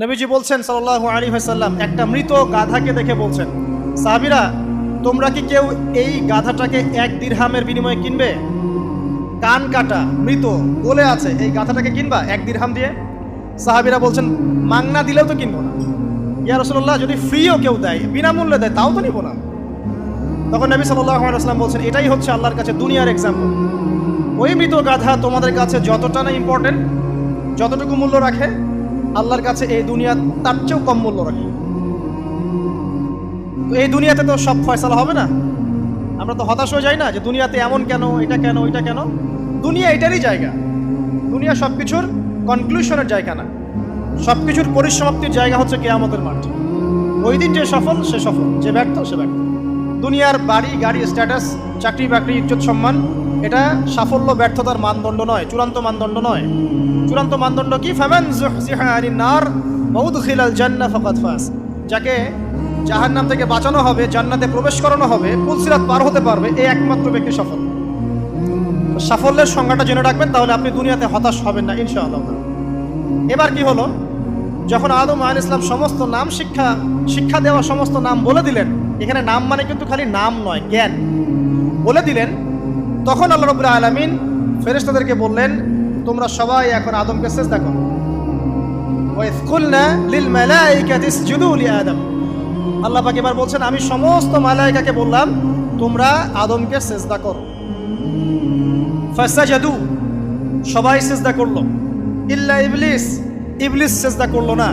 নবীজি বলছেন সাল্লাল্লাহু আলাইহি ওয়াসাল্লাম, একটা মৃত গাধাকে দেখে বলছেন, সাহাবীরা তোমরা কি কেউ এই গাধাটাকে 1 দিরহামের বিনিময়ে কিনবে? কান কাটা, মৃত, গলে আছে, এই গাধাটাকে কিনবা 1 দিরহাম দিয়ে? সাহাবীরা বলছেন, মাংনা দিলেও তো কিনবো না। ইয়া রাসূলুল্লাহ, যদি ফ্রিও কেউ দেয়, বিনামূল্যে দেয়, তাও তো নিব না। তখন নবী সাল্লাল্লাহু আলাইহি ওয়াসাল্লাম বলছেন, এটাই হচ্ছে আল্লাহর কাছে দুনিয়ার এক্সাম্পল। ওই মৃত গাধা তোমাদের কাছে যতটা না ইম্পর্টেন্ট, যতটুকু মূল্য রাখে, আল্লাহর কাছে এই দুনিয়া তার চেয়েও কম মূল্য রাখে। তো এই দুনিয়াতে তো সব ফয়সালা হবে না। আমরা তো হতাশ হয়ে যাই না যে দুনিয়াতে এমন কেন, এটা কেন, ওইটা কেন। দুনিয়া এটারই জায়গা। দুনিয়া সব কিছুর কনক্লুশনের জায়গা না, সব কিছুর পরিসমাপ্তির জায়গা হচ্ছে কিয়ামতের মাঠ। ওই দিন যে সফল সে সফল, যে ব্যর্থ সে ব্যর্থ। দুনিয়ার বাড়ি গাড়ি, স্ট্যাটাস, চাকরি বাকরি, ইজ্জত সম্মান, এটা সাফল্য ব্যর্থতার মানদণ্ড নয়, চূড়ান্ত মানদণ্ড নয়। চূড়ান্ত মানদণ্ড কি? ফামান যুহজিহা আনিন নার ওয়া উদখিলাল জান্নাহ ফাকাদ ফাজ। যাকে জাহান্নাম থেকে বাঁচানো হবে, জান্নাতে প্রবেশ করানো হবে, পুলসিরাত পার হতে পারবে, এই একমাত্র ব্যক্তি সফল। সাফল্যের সংজ্ঞাটা জেনে রাখবেন, তাহলে আপনি দুনিয়াতে হতাশ হবেন না ইনশাআল্লাহ। এবার কি হলো, যখন আদম আলাইহিস সালাম সমস্ত নাম শিক্ষা দেওয়া সমস্ত নাম বলে দিলেন, এখানে নাম মানে কিন্তু খালি নাম নয়, জ্ঞান বলে দিলেন, তখন আল্লাহ রাব্বুল আলামিন ফেরেশতাদেরকে বললেন, তোমরা সবাই এখন আদমকে সিজদা করো। ওয়া ইয কুলনা লিল মালাইকাতি ইসজুদু লি আদম। আল্লাহ পাক এবার বলছেন, আমি সমস্ত মালায়েকাকে বললাম তোমরা আদমকে সিজদা করো। ফাসাজাদু, সবাই সিজদা করলো, ইল্লা ইবলিস, ইবলিস সিজদা করলো না।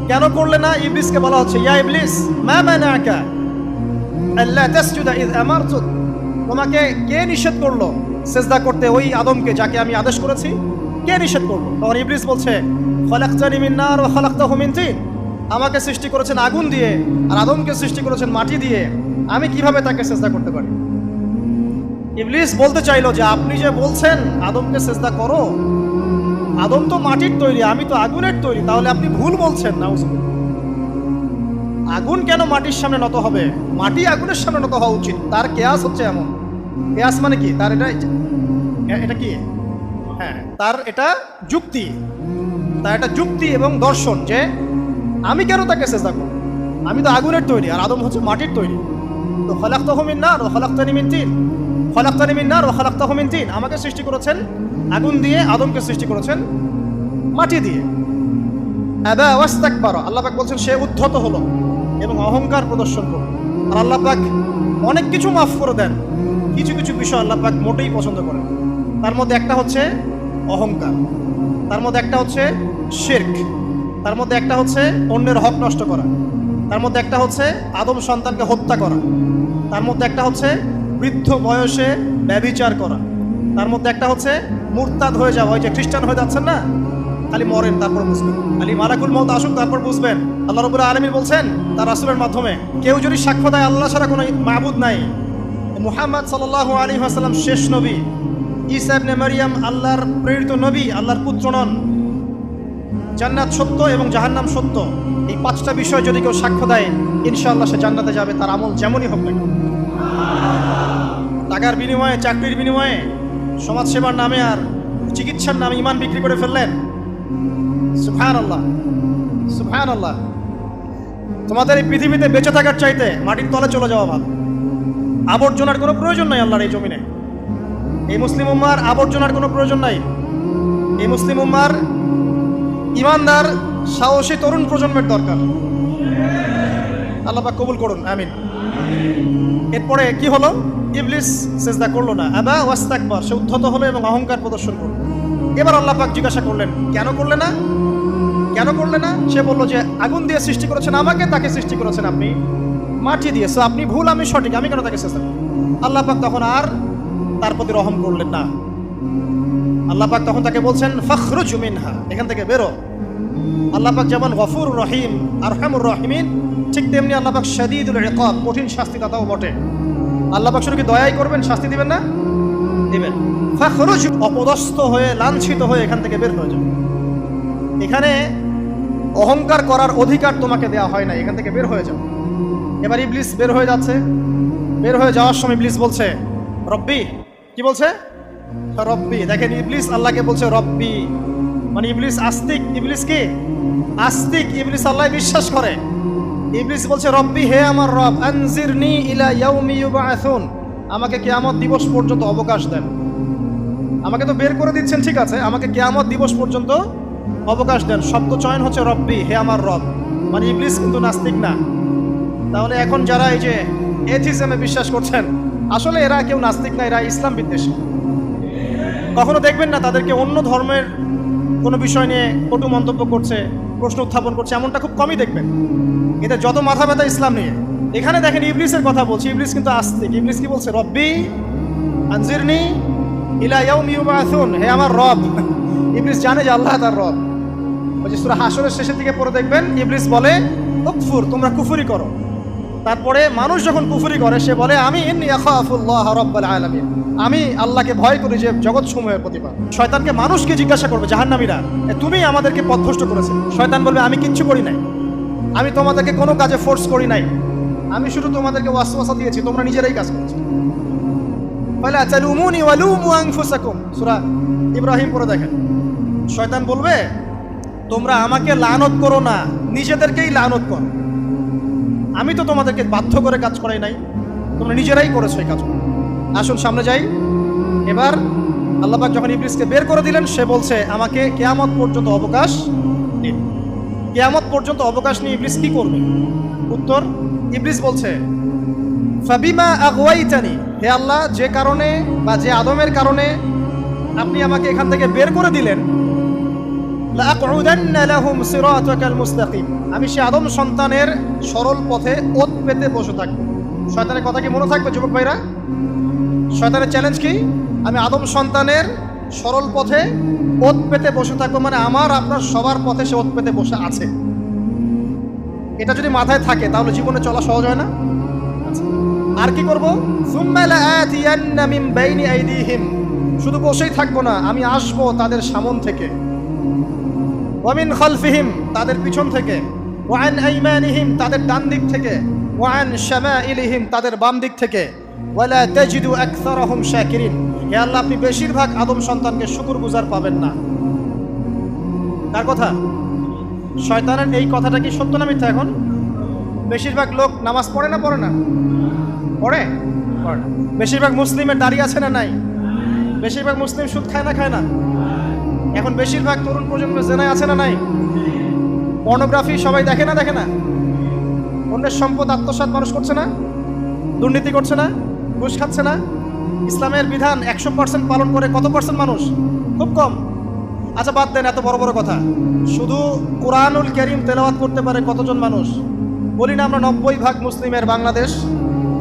কেন করলে না? ইবলিসকে বলা হচ্ছে, ইয়া ইবলিস মা মানাকা আল্লা তাসজুদা ইয আমারতুক। তোমাকে কে নিষেধ করলো সিজদা করতে ওই আদমকে, যাকে আমি আদেশ করেছি? কে নিষেধ করলো? তখন ইবলিস বলছে, খলাকতানি মিন নার ওয়া খলাকতাহু মিন তিন। আমাকে সৃষ্টি করেছেন আগুন দিয়ে, আর আদমকে সৃষ্টি করেছেন মাটি দিয়ে, আমি কিভাবে তাকে সিজদা করতে পারি? ইবলিস বলতে চাইলো যে আপনি যে বলছেন আদমকে সিজদা করো, আদম তো মাটির তৈরি, আমি তো আগুনের তৈরি, তাহলে আপনি ভুল বলছেন। নাউজুবিল্লাহ। আগুন কেন মাটির সামনে নত হবে? মাটি আগুনের সামনে নত হওয়া উচিত। তার কেয়াস হচ্ছে এমন। কেয়াস মানে কি? তার এটা কি? হ্যাঁ, তার এটা যুক্তি, তার এটা যুক্তি এবং দর্শন যে আমি কেন তাকে সিজদা করব? আমি তো আগুনের তৈরি, আর আদম হচ্ছে মাটির তৈরি। তো খলাকতাহু মিন নার ওয়া খলাকতানি মিন তিন, খলাকতানি মিন নার ওয়া খলাকতাহু মিন তিন। আমাকে সৃষ্টি করেছেন আগুন দিয়ে, আদমকে সৃষ্টি করেছেন মাটি দিয়ে। আবা ওয়াস্তাকবারা, আল্লাহ পাক বলছেন সে উদ্ধত হলো এবং অহংকার প্রদর্শন করলো। আর আল্লাহ পাক অনেক কিছু মাফ করে দেন, কিছু কিছু বিষয় আল্লাহ পাক মোটেই পছন্দ করেন। তার মধ্যে একটা হচ্ছে অহংকার, তার মধ্যে একটা হচ্ছে শিরক, তার মধ্যে একটা হচ্ছে অন্যের হক নষ্ট করা, তার মধ্যে একটা হচ্ছে আদম সন্তানকে হত্যা করা, তার মধ্যে একটা হচ্ছে বৃদ্ধ বয়সে ব্যভিচার করা, তার মধ্যে একটা হচ্ছে মুরতাদ হয়ে যাওয়া। ওই যে খ্রিস্টান হয়ে যাচ্ছেন না, খালি মরেন তারপর বুঝবেন, খালি মালাকুল মউত আসুক তারপর বুঝবেন। আল্লাহ রাব্বুল আলামিন বলছেন তার রাসূলের মাধ্যমে, কেউ যদি সাক্ষ্য দেয় আল্লাহ ছাড়া কোনো মাবুদ নাই, মুহাম্মদ সাল্লাল্লাহু আলাইহি ওয়াসাল্লাম শেষ নবী, ঈসা ইবনে মারইয়াম আল্লাহর প্রেরিত নবী, আল্লাহর পুত্র নন, জান্নাত সত্য এবং জাহান্নাম সত্য, এই 5টা বিষয় যদি কেউ সাক্ষ্য দেয়, ইনশাআল্লাহ সে জান্নাতে যাবে, তার আমল যেমনই হোক না কেন। টাকার বিনিময়ে, চাকরির বিনিময়ে, সমাজ সেবার নামে আর চিকিৎসার নামে ঈমান বিক্রি করে ফেললেন। সুবহানাল্লাহ, সুবহানাল্লাহ। তোমাদের এই পৃথিবীতে বেঁচে থাকার চাইতে মাটির তলে চলে যাওয়া ভালো। আবর্জনার কোনো প্রয়োজন নাই আল্লাহর এই জমিনে। এই মুসলিম উম্মার আবর্জনার কোনো প্রয়োজন নাই। এই মুসলিম উম্মার ইমানদার সাহসী তরুণ প্রজন্মের দরকার। আল্লাহ পাক কবুল করুন, আমিন। এরপরে কি হলো? ইবলিস সিজদা করলো না, আবা ওয়াস্তাকবার, সে উদ্ধত হলো এবং অহংকার প্রদর্শন করলো। এবার আল্লাহ পাক জিজ্ঞাসা করলেন, কেন করলে না? কেন করলে না? সে বললো যে আগুন দিয়ে সৃষ্টি করেছেন আমাকে, তাকে সৃষ্টি করেছেন আপনি মাটি দিয়ে, সো আপনি ভুল, আমি সঠিক, আমি কেন তাকে সিজদা করব? আল্লাহ পাক তখন আর তার প্রতি রহম করলেন না। আল্লাহ পাক তখন তাকে বলছেন, ফাখরুজ মিনহা, এখান থেকে বেরো। আল্লাহ পাক যেমন গফুর রহিম, আরহামুর রহিমিন, ঠিক তেমনি আল্লাহ পাক শাদীদুল ইকাব, কঠিন শাস্তিদাতাও বটে। আল্লাহ পাক শুধু কি দয়াই করবেন, শাস্তি দিবেন না? দিবেন। ফাখরুজ, অপদস্থ হয়ে, লাঞ্ছিত হয়ে এখান থেকে বের হয়ে যাও। এখানে অহংকার করার অধিকার তোমাকে দেওয়া হয় না, এখান থেকে বের হয়ে যাও। এবার ইবলিস বের হয়ে যাচ্ছে। বের হয়ে যাওয়ার সময় ইবলিস বলছে রব্বি। কি বলছে? রব্বি। দেখেন, ইবলিস আল্লাহকে বলছে রব্বি, মানে ইবলিস আস্তিক, ইবলিস কি আস্তিক ইবলিস আল্লাহ বিশ্বাস করে। ইবলিস বলছে রব্বি, হে আমার রব, আনজিরনি ইলা ইয়াউমি ইউবআসুন, আমাকে কিয়ামত দিবস পর্যন্ত অবকাশ দেন। আমাকে তো বের করে দিচ্ছেন, ঠিক আছে, আমাকে কিয়ামত দিবস পর্যন্ত অবকাশ দেন। শব্দ চয়ন হচ্ছে রব্বি, হে আমার রব, মানে ইবলিস কিন্তু নাস্তিক না। তাহলে এখন যারা এই যে এথিজমে বিশ্বাস করছেন, আসলে এরা কেউ নাস্তিক না, এরা ইসলাম বিদ্বেষী। কখনো দেখবেন না তাদেরকে অন্য ধর্মের কোনো বিষয় নিয়ে কটু মন্তব্য করছে, প্রশ্ন উত্থাপন করছে, এমনটা খুব কমই দেখবেন। এতে যত মাথা ব্যথা ইসলাম নিয়ে। এখানে দেখেন ইবলিসের কথা বলছি, ইবলিস কিন্তু আস্তিক। ইবলিস কি বলছে? রব্বি আনজিরনি ইলা ইয়াউমি ইউবআসুন, হে আমার রব। ইবলিস জানে যে আল্লাহ তার রব। ওই যে সূরা হাশরের শেষের দিকে পড়ে দেখবেন ইবলিস বলে উকফুর, তোমরা কুফরি করো। তারপরে মানুষ যখন কুফরি করে সে বলে আমি ইন্নী আখাফুল্লাহ রাব্বাল আলামিন, আমি আল্লাহকে ভয় করি যে জগৎ সমূহের প্রতিপালক। শয়তানকে মানুষকে জিজ্ঞাসা করবে জাহান্নামীরা, তুমি আমাদেরকে পথভ্রষ্ট করেছে। শয়তান বলবে আমি কিচ্ছু করি নাই, আমি তোমাদেরকে কোনো কাজে ফোর্স করি নাই, আমি শুধু তোমাদেরকে ওয়াসওয়াসা দিয়েছি, তোমরা নিজেরাই কাজ করছো। ফালা তালুমুনি ওয়ালুমু আনফুসাকুম, সূরা ইব্রাহিম পড়ে দেখেন। শয়তান বলবে তোমরা আমাকে লানত করো না, নিজেদেরকেই লানত করো, আমি তো তোমাদেরকে বাধ্য করে কাজ করাই নাই, তোমরা নিজেরাই করেছো এই কাজ। আসুন সামনে যাই। এবার আল্লাহ পাক যখন ইবলিসকে বের করে দিলেন, সে বলছে আমাকে কিয়ামত পর্যন্ত অবকাশ দিন। কিয়ামত পর্যন্ত অবকাশ নিয়ে ইবলিস কি করবে? উত্তর, ইবলিস বলছে ফাবিমা আগওয়াইতানি, হে আল্লাহ, যে কারণে বা যে আদমের কারণে আপনি আমাকে এখান থেকে বের করে দিলেন, লাআকউদান্না লাহুম সিরাতাকাল মুস্তাকিম, আমি সে আদম সন্তানের সরল পথে ওত পেতে বসে থাকব। শয়তানের কথা কি মনে থাকবে যুবক ভাইরা? শয়তানের চ্যালেঞ্জ কি? আমি আদম সন্তানের সরল পথে ওত পেতে বসে থাকবো, মানে আমার আপনার সবার পথে সে ওত পেতে বসে আছে। এটা যদি মাথায় থাকে তাহলে জীবনে চলা সহজ হয় না? আর কি করবো? সুম্মা লাআতিয়ান্না মিন বাইনি আইদিহিম, শুধু বসেই থাকবো না, আমি আসবো তাদের সামন থেকে, ওয়া মিন খালফিহিম, তাদের পিছন থেকে, ওয়া আন আইমানিহিম, তাদের ডান দিক থেকে, ওয়া আন শামাইলিহিম, তাদের বাম দিক থেকে, ওয়ালা তাজিদু আকসারাহুম শাকিরিন, হে আল্লাহ, আপনি বেশিরভাগ আদম সন্তানকে শুকরগুজার পাবেন না। কার কথা? শয়তানের এই কথাটা কি সত্য না মিথ্যা? এখন বেশিরভাগ লোক নামাজ পড়ে না পড়ে না? পড়ে পড়ে না। বেশিরভাগ মুসলিমের দাড়ি আছে না নাই? বেশিরভাগ মুসলিম সুদ খায় না খায় না? এখন বেশিরভাগ তরুণ প্রজন্ম জেনায় আছে না নাই? পর্নোগ্রাফি সবাই দেখে না দেখে না? অন্যের সম্পদ আত্মসাৎ মানুষ করছে না? দুর্নীতি করছে না? ঘুষ খাচ্ছে না? ইসলামের বিধান 100% পালন করে কত পার্সেন্ট মানুষ? খুব কম। আচ্ছা বাদ দেন এত বড় বড় কথা, শুধু কোরআনুল কারীম তেলাওয়াত করতে পারে কতজন মানুষ? বলি না আমরা 90% মুসলিমের বাংলাদেশ,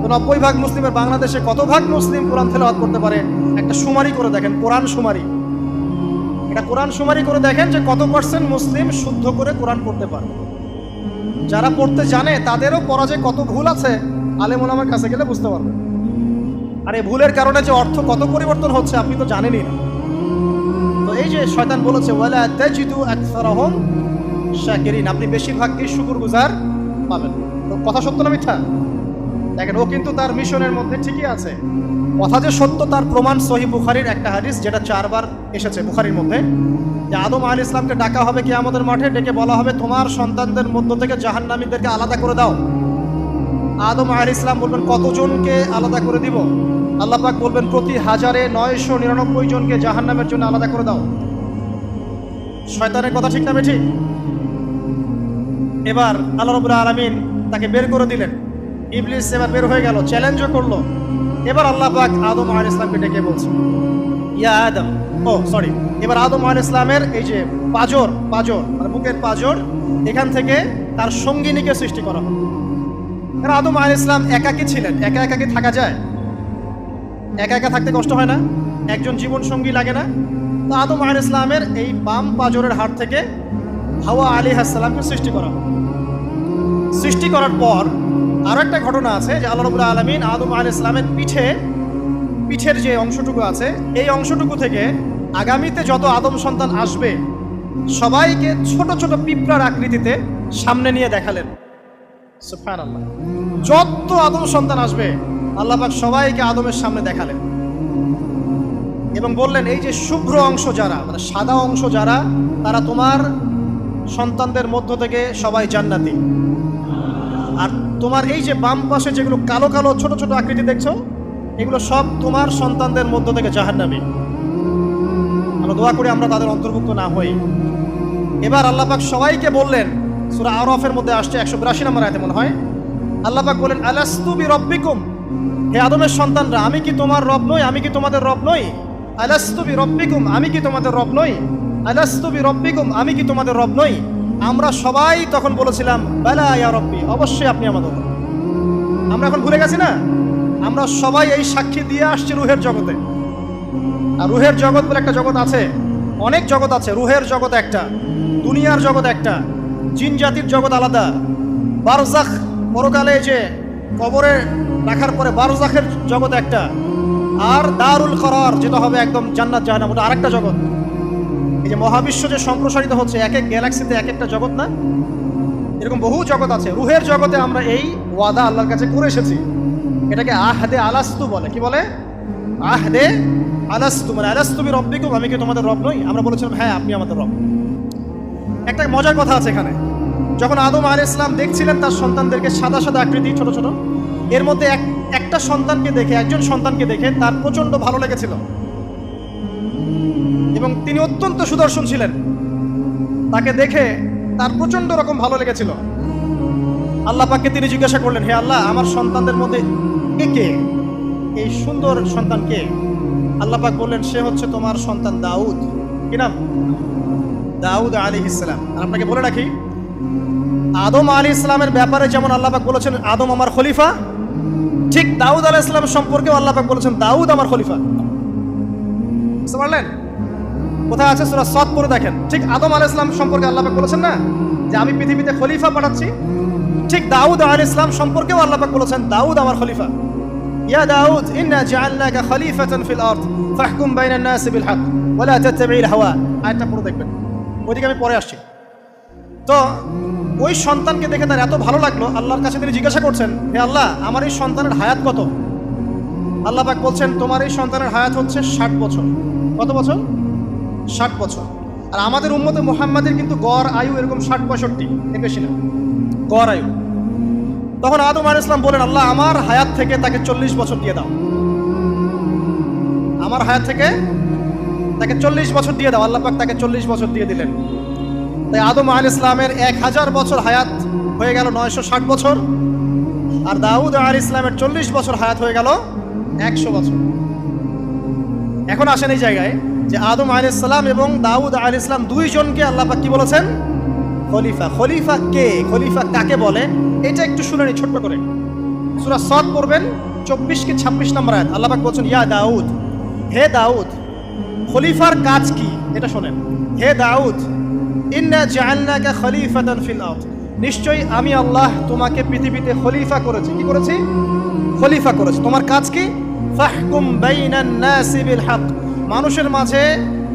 তো 90% মুসলিমের বাংলাদেশে কত ভাগ মুসলিম কোরআন তেলাওয়াত করতে পারে? একটা শুমারি করে দেখেন, কোরআন শুমারি। এটা কোরআন শুমারি করে দেখেন যে কত পার্সেন্ট মুসলিম শুদ্ধ করে কোরআন পড়তে পারে। যারা পড়তে জানে তাদেরও পড়া যে কত ভুল আছে, আলেম ওলামার কাছে গেলে বুঝতে পারবেন। আর এই ভুলের কারণে যে অর্থ কত পরিবর্তন হচ্ছে আপনি তো জানেনই না। তো এই যে শয়তান বলেছে ওয়ালা তাজিদু আকসারাহুম শাকিরিন, আপনি বেশিরভাগই শুকরগুজার পাবেন। তো কথা সত্য না মিথ্যা? দেখেন ও কিন্তু তার মিশনের মধ্যে ঠিকই আছে। কথা যে সত্য তার প্রমাণ সহিহ বুখারীর একটা হাদিস, যেটা 4 বার এসেছে বুখারীর মধ্যে, যে আদম আলাইহিস সালামকে ডাকা হবে কিয়ামতের মাঠে, ডেকে বলা হবে তোমার সন্তানদের মধ্য থেকে জাহান্নামীদেরকে আলাদা করে দাও। আদম আলাইহিস সালাম বলবেন কতজনকে আলাদা করে দিব? আল্লাহ পাক বলবেন প্রতি 1099 জনকে জাহান্নামের জন্য আলাদা করে দাও। শয়তানের কথা ঠিক না বেঠিক? এবার আল্লাহ রাব্বুল আলামিন তাকে বের করে দিলেন। ইবলিস এবার বের হয়ে গেল, চ্যালেঞ্জও করলো। এবার আল্লাহ পাক আদম আলাইহিস সালামকে ডেকে বলছে ইয়া আদম, এবার আদম আলাইহিস সালামের এই যে পাজর মানে বুকের পাজর, এখান থেকে তার সঙ্গিনীকে সৃষ্টি করা হবে। কারণ আদম আলাইহিস সালাম একাকী ছিলেন, একা কি থাকা যায়? একা থাকতে কষ্ট হয় না? একজন জীবন সঙ্গী লাগে না? তো আদম আলাইহিস সালামের এই বাম পাজরের হাড় থেকে হাওয়া আলাইহিস সালামকে সৃষ্টি করা হবে। সৃষ্টি করার পর আরো একটা ঘটনা আছে যে আল্লাহ রাব্বুল আলামিন আদম আলাইহিস সালামের পিঠের যে অংশটুকু আছে, এই অংশটুকু থেকে আগামীতে যত আদম সন্তান আসবে সবাইকে ছোট ছোট পিঁপড়ার আকৃতিতে সামনে নিয়ে দেখালেন। সুবহানাল্লাহ। যত আদম সন্তান আসবে আল্লাহ পাক সবাইকে আদমের সামনে দেখালেন এবং বললেন এই যে শুভ্র অংশ যারা, মানে সাদা অংশ যারা, তারা তোমার সন্তানদের মধ্য থেকে সবাই জান্নাতি। আর তোমার এই যে বাম পাশে যেগুলো কালো কালো ছোট ছোট আকৃতি দেখছো, এগুলো সব তোমার সন্তানদের মধ্য থেকে জাহান্নামী। আমরা দোয়া করি আমরা তাদের অন্তর্ভুক্ত না হই। এবার আল্লাহ পাক সবাইকে বললেন, সূরা আরাফের মধ্যে আসছে 182 নম্বর আয়াতে মনে হয়, আল্লাহ পাক বলেন আলাস্তু বিরব্বিকুম, হে আদমের সন্তানরা, আমি কি তোমার রব নই? আমি কি তোমাদের রব নই? আলাস্তু বিরব্বিকুম, আমি কি তোমাদের রব নই? আলাস্তু বিরব্বিকুম, আমি কি তোমাদের রব নই? আমরা সবাই তখন বলেছিলাম বালা ইয়া রব্বি, অবশ্যই আপনি আমাদের রব। আমরা এখন ভুলে গেছি না? আমরা সবাই এই সাক্ষী দিয়ে আসছি রুহের জগতে। আর রুহের জগৎ বলে একটা জগৎ আছে, অনেক জগৎ আছে। রুহের জগৎ একটা, দুনিয়ার জগৎ একটা, জিন জাতির জগৎ আলাদা, বারজাখ পরকালে যে কবরে রাখার পরে বারজাখের জগৎ একটা, আর দারুল করার যেটা হবে একদম জান্নাত জাহান্নাম, ওটা আরেকটা জগৎ। এই যে মহাবিশ্ব যে সম্প্রসারিত হচ্ছে, এক এক গ্যালাক্সিতে এক একটা জগৎ না, এরকম বহু জগৎ আছে। রুহের জগতে আমরা এই ওয়াদা আল্লাহর কাছে করে এসেছি। এটাকে আহদে আলাস্তু বলে। কি বলে? আহদে আলাস্তু, মানে আলাস্তু বিরব্বিকুম, আমি কি তোমাদের রব নই? আমরা বলেছিলাম হ্যাঁ আপনি আমাদের রব। একটা মজার কথা আছে এখানে, যখন আদম আলাইহিস সালাম দেখছিলেন তার সন্তানদেরকে সাদা সাদা আকৃতি ছোট ছোট, এর মধ্যে একটা সন্তানকে দেখে, একজন সন্তানকে দেখে তার প্রচন্ড ভালো লেগেছিল এবং তিনি অত্যন্ত সুদর্শন ছিলেন। তাকে দেখে তার প্রচন্ড রকম ভালো লেগেছিল। আল্লাহ পাককে তিনি জিজ্ঞাসা করলেন, হে আল্লাহ, আমার সন্তানদের মধ্যে কে এই সুন্দর সন্তান কে? আল্লাহ পাক বললেন, সে হচ্ছে তোমার সন্তান দাউদ। কি নাম? দাউদ আলাইহিস সালাম। আর আপনাকে বলে রাখি, আদম আলাইহিস সালামের ব্যাপারে যেমন আল্লাহ পাক বলেছেন আদম আমার খলিফা, ঠিক দাউদ আলাইহিস সালাম সম্পর্কেও আল্লাহ পাক বলেছেন দাউদ আমার খলিফা। বুঝতে পারলেন? কোথায় আছে? সূরা সাদ পড়ে দেখেন। ঠিক আদম আলাইহিস সালাম সম্পর্কে আল্লাহ পাক বলেছেন না যে আমি পৃথিবীতে খলিফা পাঠাচ্ছি, ঠিক দাউদ আলাইহিস সালাম সম্পর্কেও আল্লাহ পাক বলেছেন দাউদ আমার খলিফা। ইয়া দাউদ ইন্না জাআলনাকা খলিফাতান ফিল আরদ ফাহকুম বাইনান নাসি বিল হক ওয়া লা তাত্তাবি'ল হাওয়া। আয়াতটা পড়ে দেখবেন, ওইদিকে আমি পরে আসছি। তো ওই সন্তানকে দেখে তার এত ভালো লাগলো, আল্লাহর কাছে তিনি জিজ্ঞাসা করছেন, হে আল্লাহ, আমার এই সন্তানের হায়াত কত? আল্লাহ পাক বলছেন, তোমার এই সন্তানের হায়াত হচ্ছে 60 বছর। কত বছর? 60 বছর। আর আমাদের উম্মতে মুহাম্মাদের কিন্তু গড় আয়ু এরকম 60-65, এর বেশি না গড় আয়ু। তখন আদম আলাইহিস সালাম বলেন, আল্লাহ, আমার হায়াত থেকে তাকে 40 বছর দিয়ে দাও। আমার হায়াত থেকে তাকে 40 বছর দিয়ে দাও। আল্লাহ পাক তাকে 40 বছর দিয়ে দিলেন। তাই আদম আলাইহিস সালামের 1000 বছর হায়াত হয়ে গেল 960 বছর, আর দাউদ আলাইহিস সালামের 40 বছর হায়াত হয়ে গেল 100 বছর। এখন আসেন এই জায়গায় যে আদম আলাইহিস সালাম এবং দাউদ আলাইহিস সালাম দুইজনকে আল্লাহ পাক কি বলেছেন? খলিফা। খলিফা কে? খলিফা কাকে বলে? এটা একটু শুনে নি ছোট্ট করে। সূরা সাদ পড়বেন 24 কি 26 নম্বর আয়াত। আল্লাহ পাক বলছেন, ইয়া দাউদ, হে দাউদ, খলিফার কাজ কি এটা শোনেন। হে দাউদ, ইন্না জাআলনাকা খলিফাতান ফিল আরদ, নিশ্চয়ই আমি আল্লাহ তোমাকে পৃথিবীতে খলিফা করেছি। কি করেছি? খলিফা করেছি। তোমার কাজ কি? ফাহকুম বাইনান নাসি বিল হক, মানুষের মাঝে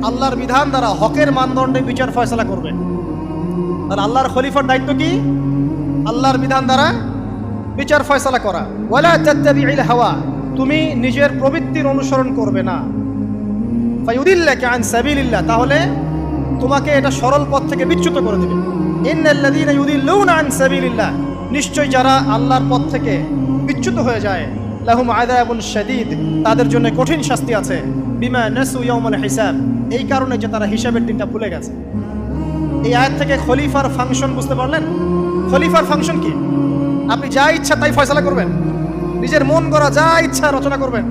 আল্লাহর বিধান দ্বারা হকের মানদণ্ডে বিচার ফয়সালা করবে। আর আল্লাহর খলিফার দায়িত্ব কি? আল্লাহর বিধান দ্বারা বিচার ফয়সালা করা। ওয়ালা তাত্তাবি'ল হাওয়া, তুমি নিজের প্রবৃত্তির অনুসরণ করবে না। ফায়ুদিল্লাকা আন সাবিলিল্লাহ, তাহলে তোমাকে এটা সরল পথ থেকে বিচ্যুত করে দেবে। ইন্নাল্লাযীনা ইউদিল্লুনা আন সাবিলিল্লাহ, নিশ্চয় যারা আল্লাহর পথ থেকে বিচ্যুত হয়ে যায়, লাহুম আযাবুন শাদীদ, তাদের জন্য কঠিন শাস্তি আছে। বিমা নাসু ইয়াউমাল হিসাব, এই কারণে যে তারা হিসাবের দিনটা ভুলে গেছে। এই আয়াত থেকে খলিফার ফাংশন বুঝতে পারলেন? খলিফার ফাংশন কি? আপনি যা ইচ্ছা তাই ফয়সালা করবেন, নিজের মন গড়া যা ইচ্ছা রচনা করবেন।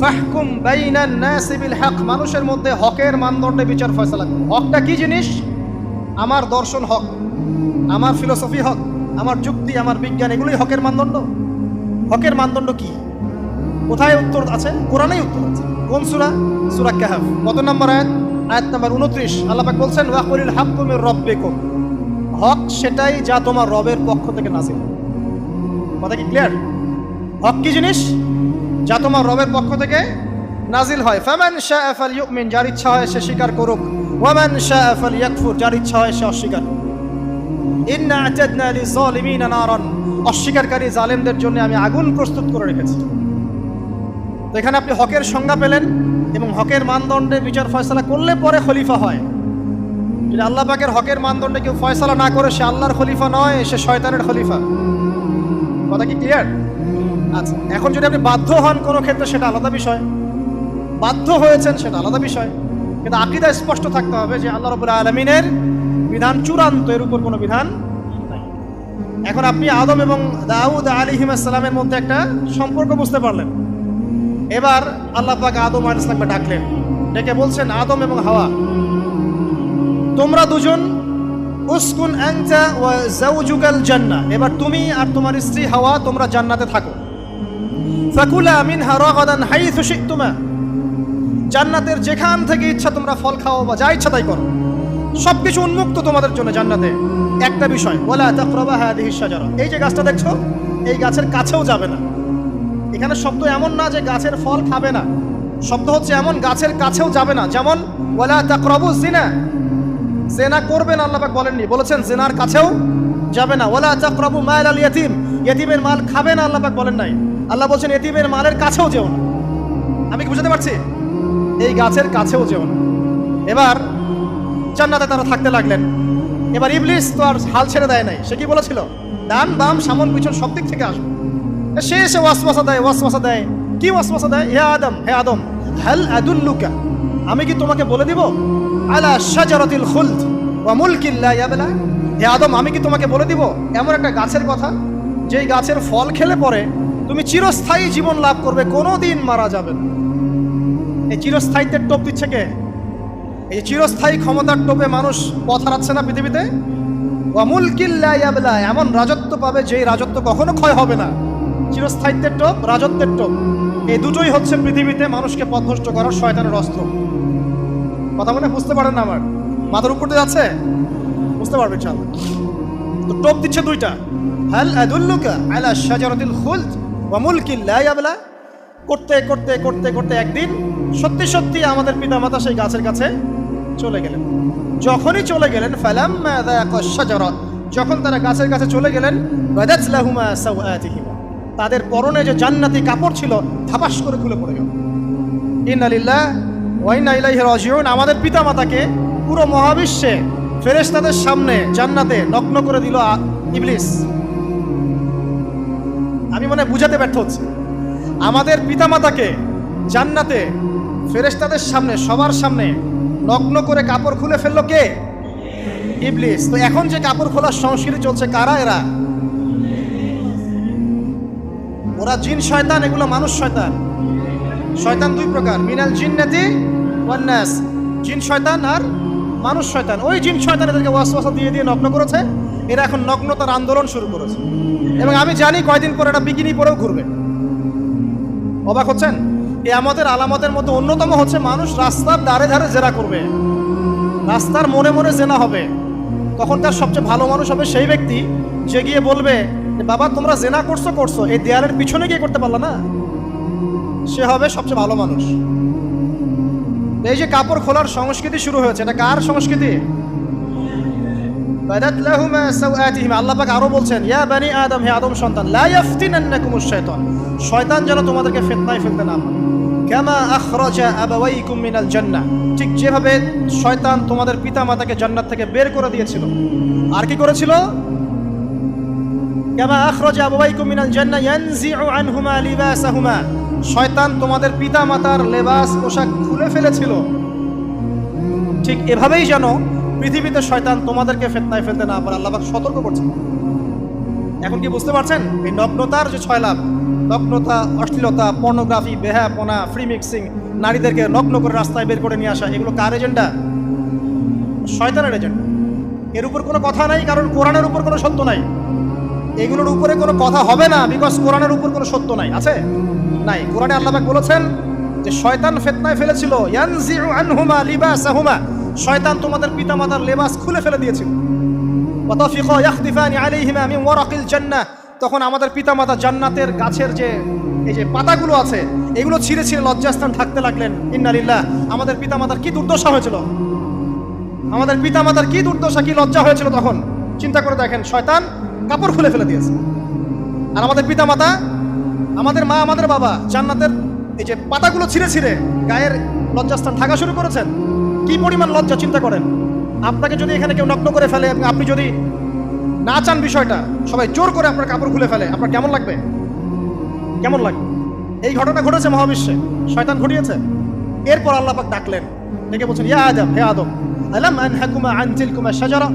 ফাহকুম বাইনান নাসি বিল হক, মানুষের মধ্যে হকের মানদণ্ডে বিচার ফয়সালা করুন। হকটা কি জিনিস? আমার দর্শন হক, আমার ফিলোসফি হক, আমার যুক্তি, আমার বিজ্ঞান, এগুলোই হকের মানদণ্ড। হকের মানদণ্ড কি? কোথায় উত্তর আছে? কোরআনেই উত্তর আছে। কোন সূরা? সূরা কাহফ। কত নম্বর আয়াত? আয়াত নাম্বার 29। আল্লাহ পাক বলছেন, ওয়াকুলিল হাক্কু মির রাব্বিকুম, হক সেটাই যা তোমার রবের পক্ষ থেকে নাযিল। কথা কি ক্লিয়ার? হক কি জিনিস? যা তোমার রবের পক্ষ থেকে নাজিল হয়। ফামান শাআ ফালইউমিন, যার ইচ্ছা হয় সে স্বীকার করুক। ওয়ামান শাআ ফালইয়াকফুর, যার ইচ্ছা হয় সে অস্বীকার করুক। ইন্না আ'তাদনা লিযালিমিনা নারান, অস্বীকারী জালেমদের জন্য আমি আগুন প্রস্তুত করে রেখেছি। তো এখানে আপনি হকের সংজ্ঞা পেলেন এবং হকের মানদণ্ডে বিচার ফয়সালা করলে পরে খলিফা হয়। যদি আল্লাহ পাকের হকের মানদণ্ডে কেউ ফয়সালা না করে সে আল্লাহর খলিফা নয়, সে শয়তানের খলিফা। কথা কি ক্লিয়ার? আচ্ছা, এখন যদি আপনি বাধ্য হন কোনো ক্ষেত্রে সেটা আলাদা বিষয়, বাধ্য হয়েছেন সেটা আলাদা বিষয়, কিন্তু আকীদা স্পষ্ট থাকতে হবে যে আল্লাহ রাব্বুল আলামিনের বিধান চূড়ান্ত, এর উপর কোনো বিধান নাই। এখন আপনি আদম এবং দাউদ আলাইহিস সালামের মধ্যে একটা সম্পর্ক বুঝতে পারলেন। এবার আল্লাহ পাক আদম আলাইহিস সালামকে ডাকলেন, ডেকে বলছেন, আদম এবং হাওয়া, তোমরা দুজন উসকুন আনতা ওয়া যাওজুকাল জান্নাহ, এবার তুমি আর তোমার স্ত্রী হাওয়া তোমরা জান্নাতে থাকো। ফাকুলা মিনহা রাগাদান হাইথু শি'তুমা, জান্নাতের যেখান থেকে ইচ্ছা তোমরা ফল খাও বা যা ইচ্ছা তাই করো, সবকিছু উন্মুক্ত তোমাদের জন্য জান্নাতে। একটা বিষয়, ওয়ালা তাকরাবা হাদিহিশ শাজারা, এই যে গাছটা দেখছো এই গাছের কাছেও যাবে না। এখানে শব্দ এমন না যে গাছের ফল খাবে না, শব্দ হচ্ছে এমন গাছের কাছেও যাবে না। যেমন ওয়ালা তাকরাবু জিনা, জিনা করবে না আল্লাহ পাক বলেননি, বলেছেন জিনার কাছেও যাবে না। ওয়ালা তাকরাবু মাল আল ইয়াতীম, ইয়াতীমের মাল খাবে না আল্লাহ পাক বলেন নাই, আল্লাহ বলছেন ইয়াতীমের মালের কাছেও যেও না। আমি কি বুঝাতে পারছি? এই গাছের কাছেও যেও না। এবার জান্নাতে তারা থাকতে লাগলেন। এবার ইবলিস তো আর হাল ছেড়ে দেয় নাই, সে কি বলেছিল, ডান বাম সামন পিছন সব দিক থেকে আসবে। সে এসে ওয়াসওয়াসা দেয়। কি ওয়াসওয়াসা দেয়? হে আদম হাল আদুল্লুকা, আমি কি তোমাকে বলে দিব, আলা শাজারাতিল খুলদ ওয়া মুলকিন লা ইয়াবলা, হে আদম আমি কি তোমাকে বলে দিব এমন একটা গাছের কথা যেই গাছের ফল খেলে পরে তুমি চিরস্থায়ী জীবন লাভ করবে, কোনোদিন মারা যাবে না। এই চিরস্থায়িত্বের টোপ দিচ্ছে কে? এই চিরস্থায়ী ক্ষমতার টোপে মানুষ পথ হারাচ্ছে না পৃথিবীতে। ওয়া মুলকিন লা ইয়াবলা, এমন রাজত্ব পাবে যেই রাজত্ব কখনো ক্ষয় হবে না। চিরস্থায়িত্বের টোপ, রাজত্বের টোপ, এই দুটোই হচ্ছে পৃথিবীতে মানুষকে পথভ্রষ্ট করার শয়তানের অস্ত্র। কথা মনে বুঝতে পারেন না? আমার মাথার উপর দিয়ে যাচ্ছে, বুঝতে পারবেন ইনশাআল্লাহ। তো টোপ দিচ্ছে দুইটা, হাল আদুল্লুকা আলা শাজারাতিল খুলদ ওয়া মুলকিন লা ইয়াবলা। করতে করতে করতে করতে একদিন সত্যি সত্যি আমাদের পিতামাতা সেই গাছের কাছে চলে গেলেন। যখনই চলে গেলেন, ফালাম্মা যায়াকা শাজারা, যখন তারা গাছের কাছে চলে গেলেন, বাদাত লাহুমা সাওআতিহিমা, তাদের পরনে যে জান্নাতি কাপড় ছিল ধাপাস করে খুলে পড়ে গেল। ইন্না লিল্লাহি ওয়া ইন্না ইলাইহি রাজিউন। আমাদের পিতামাতাকে পুরো মহাবিশ্বে ফেরেশতাদের সামনে জান্নাতে নগ্ন করে দিল ইবলিস। আমি মনে বুঝাতে ব্যর্থ হচ্ছি। আমাদের পিতামাতাকে জান্নাতে ফেরেশতাদের সামনে, সবার সামনে নগ্ন করে কাপড় খুলে ফেললো কে? ইবলিস। তো এখন যে কাপড় খোলার সংস্কৃতি চলছে, কারা এরা? ওরা জিন শয়তান, এগুলো মানুষ শয়তান। শয়তান দুই প্রকার, মিনাল জিন্নাতি ওয়ান নাস, জিন শয়তান আর মানুষ শয়তান। ওই জিন শয়তান এদেরকে ওয়াসওয়াসা দিয়ে দিয়ে নগ্ন করেছে। এরা এখন নগ্নতার আন্দোলন শুরু করেছে, এবং আমি জানি কয়দিন পরে এটা বিকিনি পরেও ঘুরবে। অবাক হচ্ছেন? এই আমাদের আলামতের মধ্যে অন্যতম হচ্ছে মানুষ রাস্তার ধারে ধারে জেনা করবে, রাস্তার মনে মনে জেনা হবে। তখন তার সবচেয়ে ভালো মানুষ হবে সেই ব্যক্তি যে গিয়ে বলবে, বাবা তোমরা জেনা করছো, এই দেয়ালের পিছনে গিয়ে করতে পারলা না, সে হবে সবচেয়ে ভালো মানুষ। এই যে কাপড় খোলার সংস্কৃতি শুরু হয়েছে, এটা কার সংস্কৃতি? বাদাত লাহুমা সাওআতিহিমা। আল্লাহ পাক আরো বলছেন, ইয়া বানি আদম, হে আদম সন্তান, লা ইয়াফতিনান্নাকুমুশ শাইতান, শয়তান যেন তোমাদেরকে ফিতনায় ফেলতে না পারে। কামা আখরাজা আবাওয়াইকুম মিনাল জান্নাহ, ঠিক যেভাবে শয়তান তোমাদের পিতামাতাকে জান্নাত থেকে বের করে দিয়েছিল। আর কি করেছিল? কামা আখরাজা আবাওয়াইকুম মিনাল জান্নাহ ইয়ানজিউ আনহুমা লিবাসাহুমা, শয়তান তোমাদের পিতামাতার লেবাস পোশাক খুলে ফেলেছিল। ঠিক এভাবেই যেন পৃথিবীতে শয়তান তোমাদেরকে ফিতনায় ফেলতে না পারে, আল্লাহ পাক সতর্ক করছেন। এখন কি বুঝতে পারছেন? এই নগ্নতার যে 6 লাভ, নগ্নতা, অশ্লীলতা, পর্নোগ্রাফি, বেহায়াপনা, ফ্রি মিক্সিং, নারীদেরকে নগ্ন করে রাস্তায় বের করে নিয়ে আসা, এগুলো কার এজেন্ডা? শয়তানের এজেন্ডা। এর উপর কোনো কথা নাই, কারণ কোরআনের উপর কোনো সত্য নাই। এগুলোর উপরে কোনো কথা হবে না, বিকজ কোরআনের উপর কোনো সত্য নাই। আছে? নাই। কোরআনে আল্লাহ পাক বলেছেন যে শয়তান ফিতনায় ফেলেছিল, ইয়ানজিউ আনহুমা লিবাসাহুমা, শয়তান তোমাদের পিতামাতার লেবাস খুলে ফেলে দিয়েছিল। ওয়াতাফিকা ইয়াখদিফানি আলাইহিমা মিন ওয়ারাকিল জান্নাহ, তখন আমাদের পিতামাতা জান্নাতের গাছের যে এই যে পাতাগুলো আছে এগুলো ছিঁড়ে ছিঁড়ে লজ্জাস্থান থাকতে লাগলেন। ইন্না লিল্লাহ। আমাদের পিতামাতার কি দুর্দশা হয়েছিল, আমাদের পিতামাতার কি দুর্দশা, কি লজ্জা হয়েছিল তখন। চিন্তা করে দেখেন, শয়তান কাপড় খুলে ফেলে দিয়েছে। আর আমাদের পিতামাতা, আমাদের মা, আমাদের বাবা জান্নাতের এই যে পাতাগুলো ছিঁড়ে ছিঁড়ে গায়ের লজ্জাস্থান ঢাকা শুরু করেছেন। কি পরিমাণ লজ্জা চিন্তা করেন। আপনাকে যদি এখানে কেউ নগ্ন করে ফেলে এবং আপনি যদি না চান বিষয়টা, সবাই জোর করে আপনার কাপড় খুলে ফেলে, আপনার কেমন লাগবে? কেমন লাগবে? এই ঘটনা ঘটেছে মহাবিশ্বে, শয়তান ঘটিয়েছে। এরপর আল্লাহ পাক ডাকলেন, ডেকে বলছেন, ইয়া আদম, হে আদম, আলাম আনহাকুমা আন তিলকুমা শাজারা,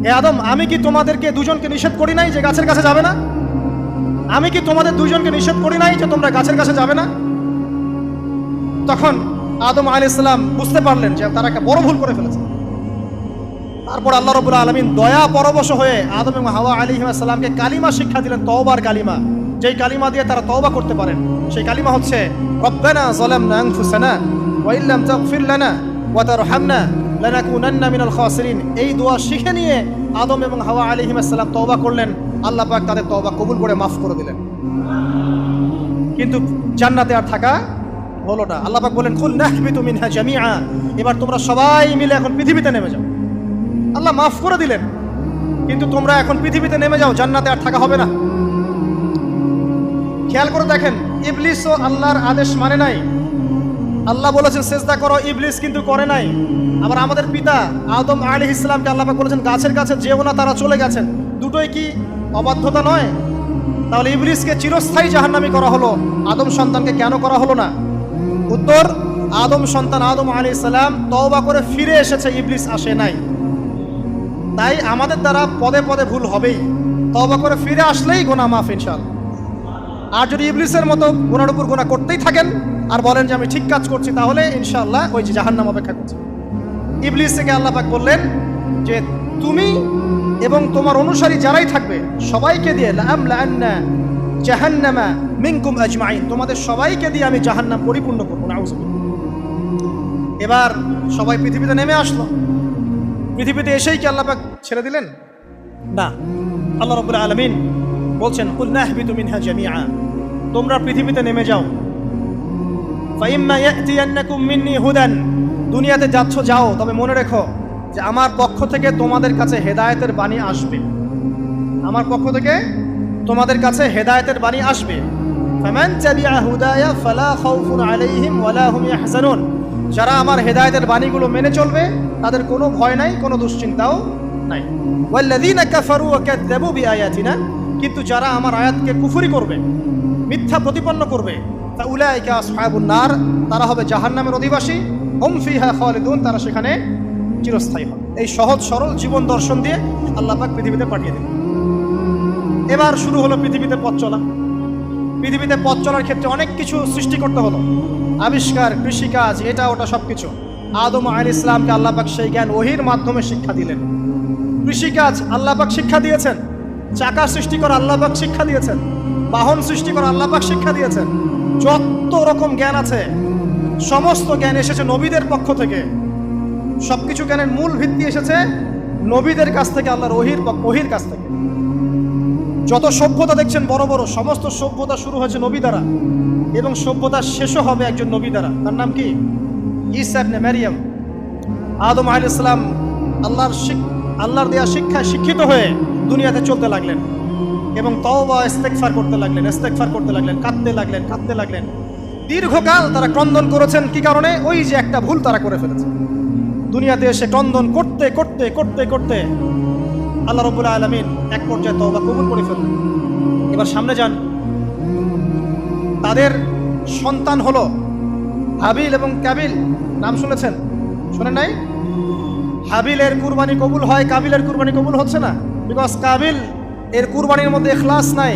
হে আদম, আমি কি তোমাদেরকে দুজনকে নিষেধ করি নাই যে গাছের কাছে যাবে না? আমি কি তোমাদের দুজনকে নিষেধ করি নাই যে তোমরা গাছের কাছে যাবে না? তখন আদম আলাইহিস সালাম বুঝতে পারলেন যে তারা একটা বড় ভুল করে ফেলেছে। তারপর আল্লাহ রাব্বুল আলামিন দয়া পরবশ হয়ে আদম এবং হাওয়া আলাইহিস সালামকে কালিমা শিক্ষা দিলেন, তওবার কালিমা, যেই কালিমা দিয়ে তারা তওবা করতে পারেন। সেই কালিমা হচ্ছে রব্বানা যালামনা আনফুসানা ওয়া ইল্লাম তাগফির লানা ওয়া তারহামনা লানাকুনান্না মিনাল খাসিরিন। এই দোয়া শিখে নিয়ে আদম এবং হাওয়া আলাইহিস সালাম তওবা করলেন। আল্লাহ পাক তাদের তওবা কবুল করে মাফ করে দিলেন। কিন্তু জান্নাতে আর থাকা হলো না। আল্লাহ পাক বলেন, কুল নাহবিতু মিনহা জামিআ, এবার তোমরা সবাই মিলে এখন পৃথিবীতে নেমে যাও। আল্লাহ মাফ করে দিলেন, কিন্তু তোমরা এখন পৃথিবীতে নেমে যাও, জান্নাতে আর থাকা হবে না। খেয়াল করে দেখেন, ইবলিসও আল্লাহর আদেশ মানে নাই। আল্লাহ বলেছেন সিজদা করো, ইবলিস কিন্তু করে নাই। আবার আমাদের পিতা আদম আলাইহিস সালামকে আল্লাহ পাক বলেছেন গাছের কাছে যেও না, তারা চলে গেছেন। দুটোই কি অবাধ্যতা নয়? তাহলে ইবলিসকে চিরস্থায়ী জাহান্নামী করা হলো, আদম সন্তানকে কেন করা হলো না? উত্তর, আদম সন্তান আদম আলাইহিস সালাম তওবা করে ফিরে এসেছে, ইবলিস আসে নাই। তাই আমাদের দ্বারা পদে পদে ভুল হবেই, তওবা করে ফিরে আসলেই গুনাহ মাফ ইনশাআল্লাহ। আর যদি ইবলিসের মতো গুনার উপর গুনাহ করতেই থাকেন আর বলেন যে আমি ঠিক কাজ করছি, তাহলে ইনশাআল্লাহ ওই যে জাহান্নাম অপেক্ষা করছে। ইবলিসকে আল্লাহ পাক বললেন যে তুমি এবং তোমার অনুসারী যারাই থাকবে সবাইকে দিয়ে লাআমলাআন্না জাহান্নামা মিনকুম আজমাইন, তোমাদের সবাইকে দিয়ে আমি জাহান্নাম পরিপূর্ণ করব। নাউযুবিল্লাহ। এবার সবাই পৃথিবীতে নেমে আসলো। পৃথিবীতে এসেই কি আল্লাহ পাক ছেড়ে দিলেন? না। আল্লাহ রাব্বুল আলামিন বলছেন, কুল নাহবিতু মিনহা জামিআ, তোমরা পৃথিবীতে নেমে যাও। ফাইম্মা ইয়াতিয়ান্নাকুম মিন্নি হুদান, দুনিয়াতে যাচ্ছ যাও, তবে মনে রেখো যে আমার পক্ষ থেকে তোমাদের কাছে হেদায়েতের বাণী আসবে। আমার পক্ষ থেকে তোমাদের কাছে হেদায়েতের বাণী আসবে। ফামান তাবিআ হুদায়া ফালা খাউফুন আলাইহিম ওয়ালা হুম ইয়াহজানুন, যারা আমার হেদায়েতের বাণীগুলো মেনে চলবে তাদের কোনো ভয় নাই, কোনো দুশ্চিন্তাও নাই। ওয়াল্লাযীনা কাফারু ওয়া কাযযাবু বিআয়াতিনা, কিন্তু যারা আমার আয়াতকে কুফরি করবে, মিথ্যা প্রতিপন্ন করবে, ফাউলাইকা আসহাবুন নার, তারা হবে জাহান্নামের অধিবাসী। হুম ফিহা খালিদুন, তারা সেখানে চিরস্থায়ী হবে। এই সহজ সরল জীবন দর্শন দিয়ে আল্লাহ পাক পৃথিবীতে পাঠিয়ে দিলেন। এবার শুরু হলো পৃথিবীতে পথ চলা। পৃথিবীতে পথ চলার ক্ষেত্রে অনেক কিছু সৃষ্টি করতে হলো, আবিষ্কার, কৃষিকাজ, এটা ওটা সবকিছু। আদম আলাইহিস সালামকে আল্লাহ পাক সেই জ্ঞান ওহীর মাধ্যমে শিক্ষা দিলেন। কৃষিকাজ আল্লাহ পাক শিক্ষা দিয়েছেন, চাকা সৃষ্টি করা আল্লাহ পাক শিক্ষা দিয়েছেন, বাহন সৃষ্টি করা আল্লাহ পাক শিক্ষা দিয়েছেন। যত রকম জ্ঞান আছে সমস্ত জ্ঞান এসেছে নবীদের পক্ষ থেকে। সবকিছু জ্ঞানের মূল ভিত্তি এসেছে নবীদের কাছ থেকে, আল্লাহর ওহীর কাছ থেকে। যত সভ্যতা দেখছেন বড় বড়, সমস্ত সভ্যতা শুরু হয়েছে নবী দ্বারা, এবং সভ্যতা শেষও হবে একজন নবী দ্বারা। তার নাম কি? ঈসা ইবনে মারইয়াম। আদম আলাইহিস সালাম আল্লাহর দেয়া শিক্ষায় শিক্ষিত হয়ে দুনিয়াতে চলতে লাগলেন এবং তওবা ইস্তেগফার করতে লাগলেন, কাঁদতে লাগলেন। দীর্ঘকাল তারা ক্রন্দন করেছেন। কি কারণে? ওই যে একটা ভুল তারা করে ফেলেছে। দুনিয়াতে এসে ক্রন্দন করতে করতে করতে করতে আল্লাহ রাব্বুল আলামিন এক পর্যায়ে তওবা কবুল করে ফেললেন। এবার সামনে যান। তাদের সন্তান হলো হাবিল এবং কাবিল। নাম শুনেছেন? শোনেন নাই? হাবিলের কুরবানি কবুল হয়, কাবিলের কুরবানি কবুল হচ্ছে না। বিকজ কাবিল এর কুরবানির মধ্যে ইখলাস নাই।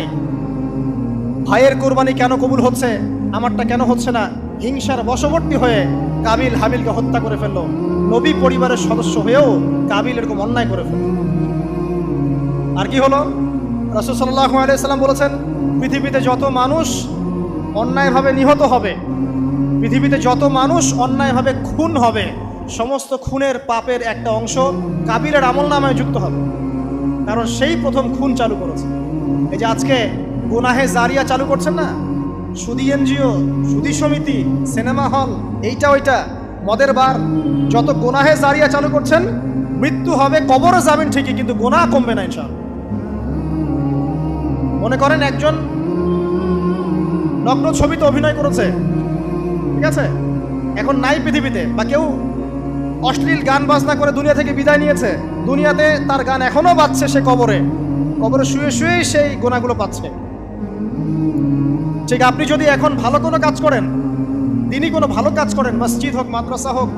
ভাইয়ের কুরবানি কেন কবুল হচ্ছে, আমারটা কেন হচ্ছে না? হিংসার বশবর্তী হয়ে কাবিল হাবিলকে হত্যা করে ফেললো। নবী পরিবারের সদস্য হয়েও কাবিল এরকম অন্যায় করে ফেলল। আর কি হলো? রাসূল সাল্লাল্লাহু আলাইহি সাল্লাম বলেছেন, পৃথিবীতে যত মানুষ অন্যায়ভাবে নিহত হবে, পৃথিবীতে যত মানুষ অন্যায়ভাবে খুন হবে, সমস্ত খুনের পাপের একটা অংশ কাবিলের আমলনামায় যুক্ত হবে। কারণ সেই প্রথম খুন চালু করেছে। এই যে আজকে গুনাহে জারিয়া চালু করছেন না, সুদী এনজিও, সুদী সমিতি, সিনেমা হল, এইটা ওইটা, মদের বার, যত গুনাহে জারিয়া চালু করছেন, মৃত্যু হবে, কবরও যাবেন ঠিকই, কিন্তু গুনাহ কমবে না ইনশাআল্লাহ। মনে করেন একজন নগ্ন ছবিতে অভিনয় করেছে, ঠিক আছে, এখন নাই পৃথিবীতে, বা কেউ অশ্লীল গান বাজনা করে দুনিয়া থেকে বিদায় নিয়েছে, দুনিয়াতে তার গান এখনো বাজছে, সে কবরে শুয়ে শুয়েই সেই গুনাহগুলো পাচ্ছে। ঠিক আপনি যদি এখন ভালো কোনো কাজ করেন, দিনই কোনো ভালো কাজ করেন, মসজিদ হোক, মাদ্রাসা হোক,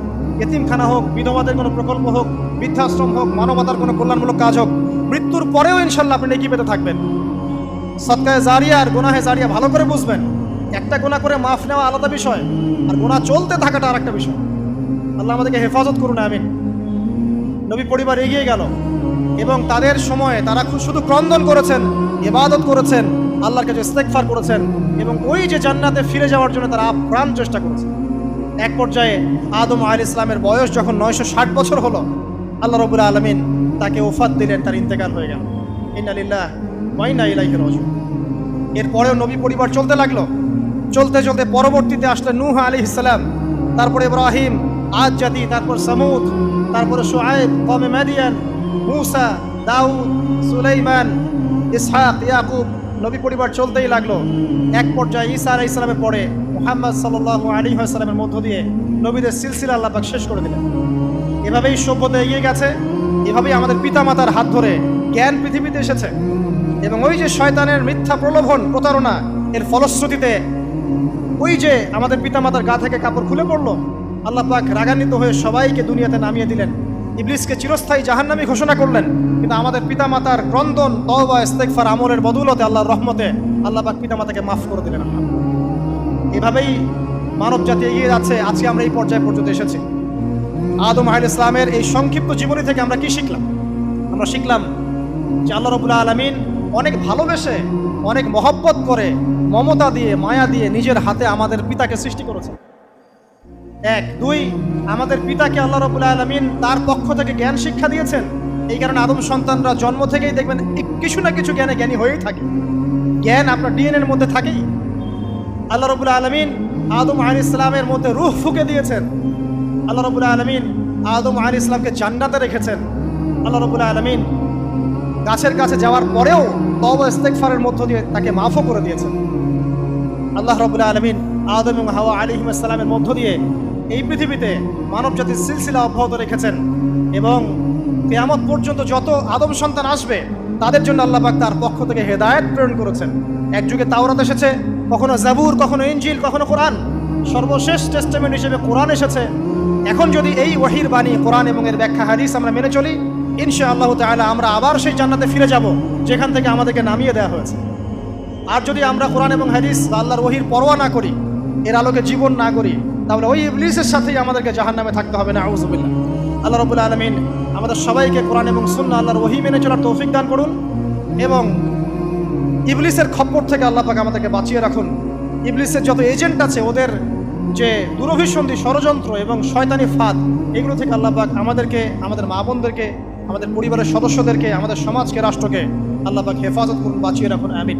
এতিমখানা হোক, বিধবাদের কোনো প্রকল্প হোক, বৃদ্ধাশ্রম হোক, মানবতার কোনো কল্যাণমূলক কাজ হোক, মৃত্যুর পরেও ইনশাল্লাহ আপনি নেকি পেতে থাকবেন। সদকায়ে জারিয়া আর গুনাহে জারিয়া ভালো করে বুঝবেন। একটা গুনাহ করে মাফ নেওয়া আলাদা বিষয়, আর গুনাহ চলতে থাকাটা আরেকটা বিষয়। আল্লাহ আমাদেরকে হেফাজত করুন, আমিন। নবী পরিবার এগিয়ে গেল এবং তাদের সময়ে তারা শুধু ক্রন্দন করেছেন, ইবাদত করেছেন, আল্লাহর কাছে ইস্তেগফার করেছেন এবং ওই যে জান্নাতে ফিরে যাওয়ার জন্য তারা আপ্রাণ চেষ্টা করেছেন। এক পর্যায়ে আদম আলাইহিস সালামের বয়স যখন 960 বছর হলো, আল্লাহ রাব্বুল আলামিন তাকে ওফাত দিলেন, তার ইন্তেকাল হয়ে গেল। ইন্না লিল্লাহি ওয়া ইন্না ইলাইহি রাজিউন। এরপরেও নবী পরিবার চলতে লাগলো, চলতে চলতে পরবর্তীতে আসলেন নূহ আলাইহিস সালাম, তারপরে ইব্রাহিম, আদ জাতি, তারপর সামুদ, তারপরে শুআয়ব, কওমে মাদিয়ান, মূসা, দাউদ, সুলাইমান, ইসহাক, ইয়াকুব। নবী পরিবার চলতেই লাগলো। এক পর্যায়ে ঈসা আলাইহিস সালামের পরে মুহাম্মদ সাল্লাল্লাহু আলাইহি ওয়াসাল্লামের মধ্য দিয়ে নবীদের সিলসিলা আল্লাহ পাক শেষ করে দিলেন। এভাবেই সভ্যতা এগিয়ে গেছে, এভাবেই আমাদের পিতামাতার হাত ধরে জ্ঞান পৃথিবীতে এসেছে এবং ওই যে শয়তানের মিথ্যা প্রলোভন, প্রতারণা, এর ফলশ্রুতিতে ওই যে আমাদের পিতামাতার গা থেকে কাপড় খুলে পড়লো, আল্লাহ পাক রাগান্বিত হয়ে সবাইকে দুনিয়াতে নামিয়ে দিলেন, ইবলিসকে চিরস্থায়ী জাহান্নামী ঘোষণা করলেন। কিন্তু আমাদের পিতামাতার ক্রন্দন, তওবা, ইস্তেগফার, আমলের বদৌলতে, আল্লাহর রহমতে আল্লাহ পাক পিতামাতাকে মাফ করে দিলেন। এভাবেই মানব জাতি এগিয়ে যাচ্ছে। আজকে আমরা এই পর্যায়ে পর্যন্ত এসেছি। আদম আলাইহিস সালামের এই সংক্ষিপ্ত জীবনী থেকে আমরা কি শিখলাম? আমরা শিখলাম যে আল্লাহ রাব্বুল আলামিন অনেক ভালোবেসে, অনেক মহব্বত করে, মমতা দিয়ে, মায়া দিয়ে নিজের হাতে আমাদের পিতাকে সৃষ্টি করেছে। এক, দুই, আমাদের পিতাকে আল্লাহ রাব্বুল আলামিন তার পক্ষ থেকে জ্ঞান শিক্ষা দিয়েছেন। এই কারণে আদম সন্তানরা জন্ম থেকেই দেখবেন কিছু না কিছু জ্ঞানী হয়েই থাকে। জ্ঞান আপনার ডিএনএর মধ্যে থাকেই। আল্লাহ রাব্বুল আলামিন আদম আলাইহিস সালামের মধ্যে রূহ ফুঁকে দিয়েছেন। আল্লাহ রাব্বুল আলামিন আদম আলাইহিস সালামকে জান্নাতে রেখেছেন। আল্লাহ রাব্বুল আলামিন গাছের কাছে যাওয়ার পরেও তওবা ইস্তেগফারের মধ্য দিয়ে তাকে মাফও করে দিয়েছেন। আল্লাহ রাব্বুল আলামিন আদম এবং হাওয়া আলাইহিস সালামের মধ্য দিয়ে এই পৃথিবীতে মানব জাতির সিলসিলা অব্যাহত রেখেছেন এবং কিয়ামত পর্যন্ত যত আদম সন্তান আসবে তাদের জন্য আল্লাহ পাক তার পক্ষ থেকে হেদায়েত প্রেরণ করেছেন। এক যুগে তাওরাত এসেছে, কখনো জাবুর, কখনো ইনজিল, কখনো কোরআন, সর্বশেষ টেস্টামেন্ট হিসেবে কোরআন এসেছে। এখন যদি এই ওহীর বাণী, কোরআন এবং এর ব্যাখ্যা, হাদিস আমরা মেনে চলি, ইনশাআল্লাহ তাআলা আমরা আবার সেই জান্নাতে ফিরে যাব যেখান থেকে আমাদেরকে নামিয়ে দেওয়া হয়েছে। আর যদি আমরা কোরআন এবং হাদিস বা আল্লাহর ওহীর পরোয়া না করি, এর আলোকে জীবন না করি, তাহলে ওই ইবলিসের সাথেই আমাদেরকে জাহান্নামে থাকতে হবে। নাউযুবিল্লাহ। আল্লাহ রাব্বুল আলামিন আমাদের সবাইকে কোরআন এবং সুন্নাহ, আল্লাহর ওহী মেনে চলার তৌফিক দান করুন এবং ইবলিসের খপ্পর থেকে আল্লাহ পাক আমাদেরকে বাঁচিয়ে রাখুন। ইবলিসের যত এজেন্ট আছে, ওদের যে দুরভিসন্ধি, ষড়যন্ত্র এবং শয়তানি ফাঁদ, এগুলো থেকে আল্লাহ পাক আমাদেরকে, আমাদের মা বোনদেরকে, আমাদের পরিবারের সদস্যদেরকে, আমাদের সমাজকে, রাষ্ট্রকে আল্লাহ পাক হেফাজত করুন, বাঁচিয়ে রাখুন। আমিন।